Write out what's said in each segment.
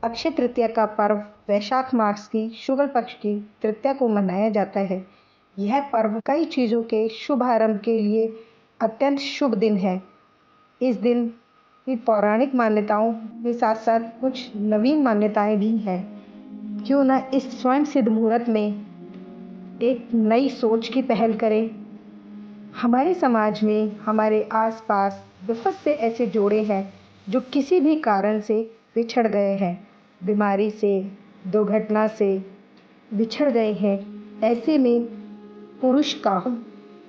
अक्षय तृतीया का पर्व वैशाख मास की शुक्ल पक्ष की तृतीया को मनाया जाता है। यह पर्व कई चीज़ों के शुभ आरंभ के लिए अत्यंत शुभ दिन है। इस दिन की पौराणिक मान्यताओं के साथ साथ कुछ नवीन मान्यताएं भी हैं। क्यों ना इस स्वयं सिद्ध मुहूर्त में एक नई सोच की पहल करें। हमारे समाज में हमारे आसपास बहुत से ऐसे जोड़े हैं जो किसी भी कारण से बिछड़ गए हैं, बीमारी से, दुर्घटना से बिछड़ गए हैं। ऐसे में पुरुष का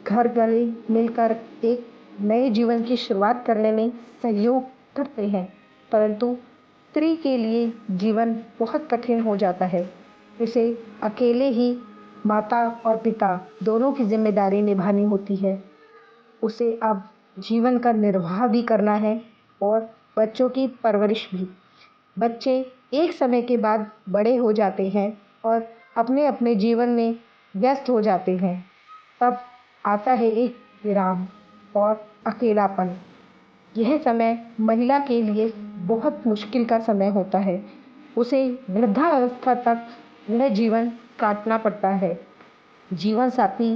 घर गले मिलकर एक नए जीवन की शुरुआत करने में सहयोग करते हैं, परंतु स्त्री के लिए जीवन बहुत कठिन हो जाता है। उसे अकेले ही माता और पिता दोनों की जिम्मेदारी निभानी होती है। उसे अब जीवन का निर्वाह भी करना है और बच्चों की परवरिश भी। बच्चे एक समय के बाद बड़े हो जाते हैं और अपने अपने जीवन में व्यस्त हो जाते हैं। तब आता है एक विराम और अकेलापन। यह समय महिला के लिए बहुत मुश्किल का समय होता है। उसे वृद्धावस्था तक वह जीवन काटना पड़ता है। जीवन साथी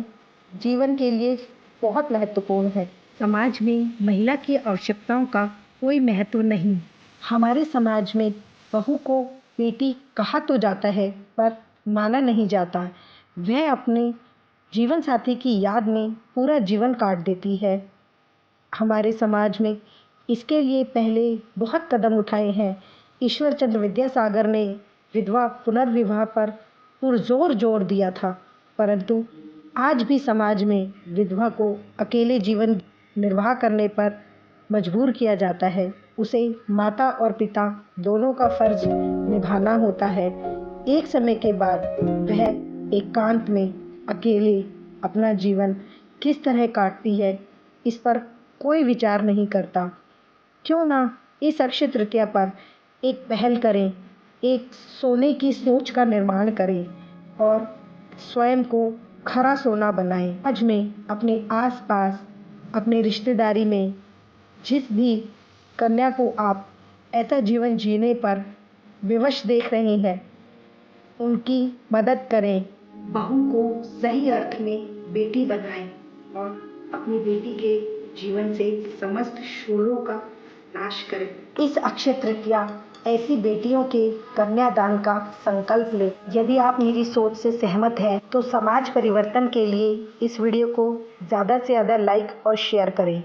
जीवन के लिए बहुत महत्वपूर्ण है। समाज में महिला की आवश्यकताओं का कोई महत्व नहीं। हमारे समाज में बहू को बेटी कहा तो जाता है, पर माना नहीं जाता। वह अपने जीवन साथी की याद में पूरा जीवन काट देती है। हमारे समाज में इसके लिए पहले बहुत कदम उठाए हैं। ईश्वर चंद्र विद्यासागर ने विधवा पुनर्विवाह पर पुरजोर जोर दिया था, परंतु आज भी समाज में विधवा को अकेले जीवन निर्वाह करने पर मजबूर किया जाता है। उसे माता और पिता दोनों का फर्ज निभाना होता है। एक समय के बाद वह एकांत में अकेले अपना जीवन किस तरह काटती है, इस पर कोई विचार नहीं करता। क्यों ना इस अक्षय तृतीया पर एक पहल करें, एक सोने की सोच का निर्माण करें और स्वयं को खरा सोना बनाएं। आज में अपने आसपास, अपने रिश्तेदारी में जिस भी कन्या को आप ऐसा जीवन जीने पर विवश देख रहे हैं, उनकी मदद करें। बहू को सही अर्थ में बेटी बनाएं और अपनी बेटी के जीवन से समस्त शोरों का नाश करें। इस अक्षय तृतीया ऐसी बेटियों के कन्यादान का संकल्प लें। यदि आप मेरी सोच से सहमत हैं तो समाज परिवर्तन के लिए इस वीडियो को ज़्यादा से ज़्यादा लाइक और शेयर करें।